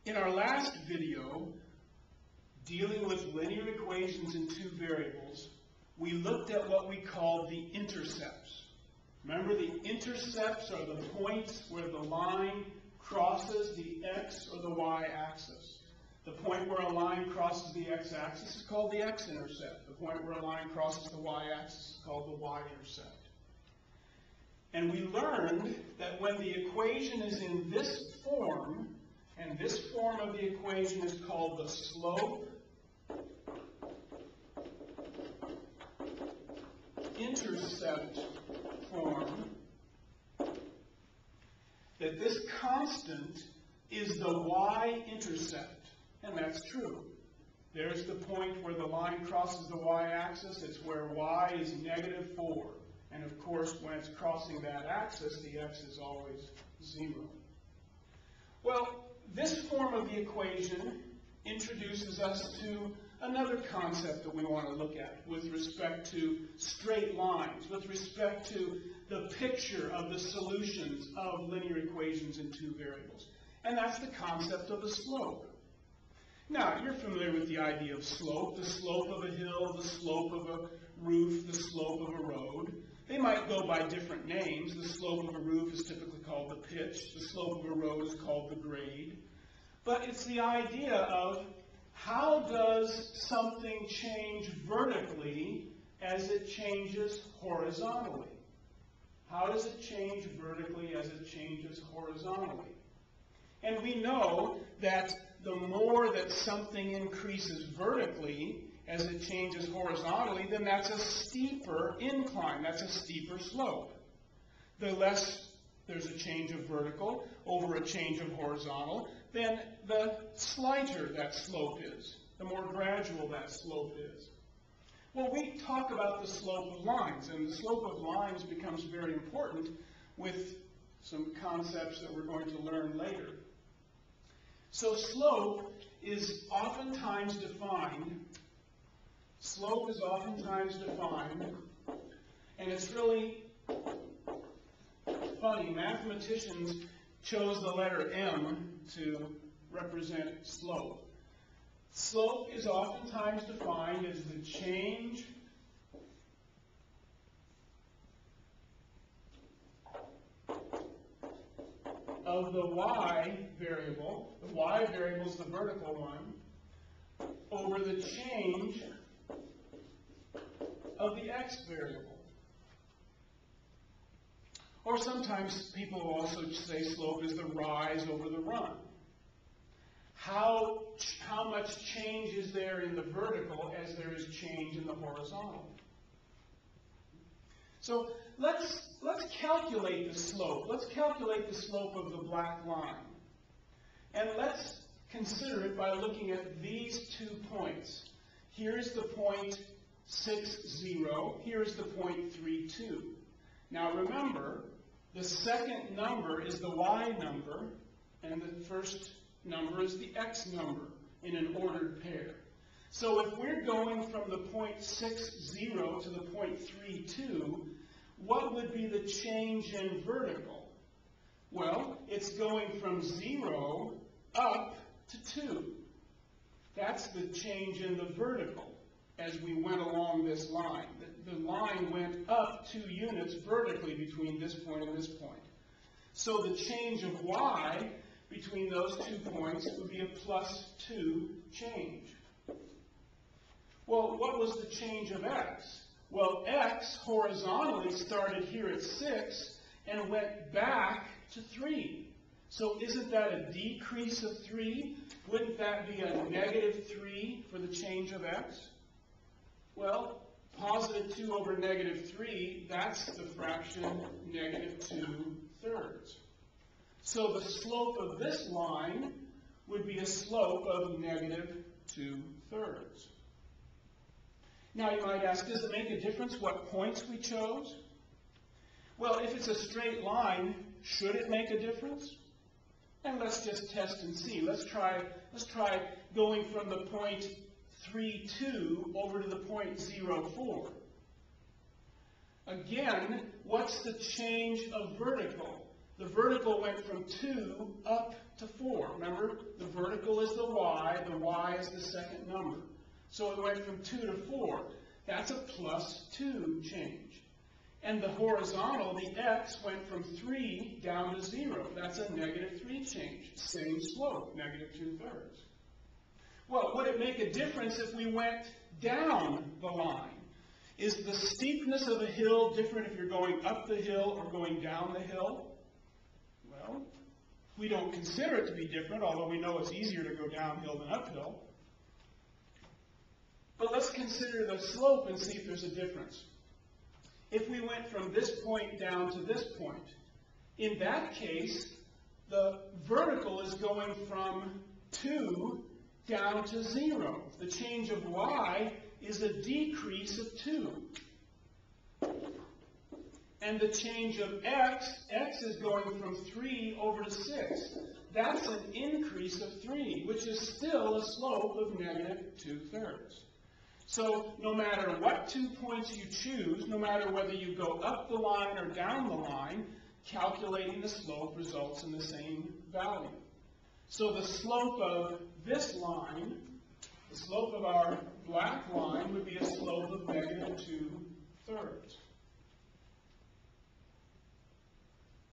In our last video, dealing with linear equations in two variables, we looked at what we called the intercepts. Remember, the intercepts are the points where the line crosses the x or the y axis. The point where a line crosses the x-axis is called the x-intercept. The point where a line crosses the y-axis is called the y-intercept. And we learned that when the equation is in this form, and this form of the equation is called the slope intercept form, that this constant is the y-intercept. And that's true. There's the point where the line crosses the y-axis. It's where y is -4. And of course, when it's crossing that axis, the x is always 0. Well, this form of the equation introduces us to another concept that we want to look at with respect to straight lines, with respect to the picture of the solutions of linear equations in two variables. And that's the concept of the slope. Now, you're familiar with the idea of slope, the slope of a hill, the slope of a roof, the slope of a road. They might go by different names. The slope of a roof is typically called the pitch. The slope of a road is called the grade. But it's the idea of how does something change vertically as it changes horizontally? How does it change vertically as it changes horizontally? And we know that the more that something increases vertically as it changes horizontally, then that's a steeper incline, that's a steeper slope. The less there's a change of vertical over a change of horizontal, then the slighter that slope is, the more gradual that slope is. Well, we talk about the slope of lines, and the slope of lines becomes very important with some concepts that we're going to learn later. So slope is oftentimes defined, and it's really funny. Mathematicians chose the letter M to represent slope. Slope is oftentimes defined as the change of the y variable. The y variable is the vertical one, over the change of the x variable. Or sometimes people also say slope is the rise over the run. How much change is there in the vertical as there is change in the horizontal? So let's calculate the slope. Let's calculate the slope of the black line. And let's consider it by looking at these 2 points. Here's the point 6, 0. Here's the point 3, 2. Now remember, the second number is the y number, and the first number is the x number in an ordered pair. So if we're going from the point 6, 0 to the point 3, 2, what would be the change in vertical? Well, it's going from 0 up to 2. That's the change in the vertical as we went along this line. The line went up 2 units vertically between this point and this point. So the change of y between those 2 points would be a +2 change. Well, what was the change of x? Well, x horizontally started here at 6 and went back to 3. So isn't that a decrease of 3? Wouldn't that be a -3 for the change of x? Well, +2 over -3, that's the fraction -2/3. So the slope of this line would be a slope of -2/3. Now you might ask, does it make a difference what points we chose? Well, if it's a straight line, should it make a difference? And let's just test and see. Let's try going from the point 3, 2 over to the point 0, 4. Again, what's the change of vertical? The vertical went from 2 up to 4. Remember, the vertical is the y is the second number. So it went from 2 to 4. That's a +2 change. And the horizontal, the x, went from 3 down to 0. That's a -3 change. Same slope, -2/3. Well, would it make a difference if we went down the line? Is the steepness of a hill different if you're going up the hill or going down the hill? Well, we don't consider it to be different, although we know it's easier to go downhill than uphill. But let's consider the slope and see if there's a difference. If we went from this point down to this point, in that case, the vertical is going from 2 down to 0. The change of y is a decrease of 2. And the change of x is going from 3 over to 6. That's an increase of 3, which is still a slope of -2/3. So no matter what 2 points you choose, no matter whether you go up the line or down the line, calculating the slope results in the same value. So the slope of this line, the slope of our black line, would be a slope of -2/3.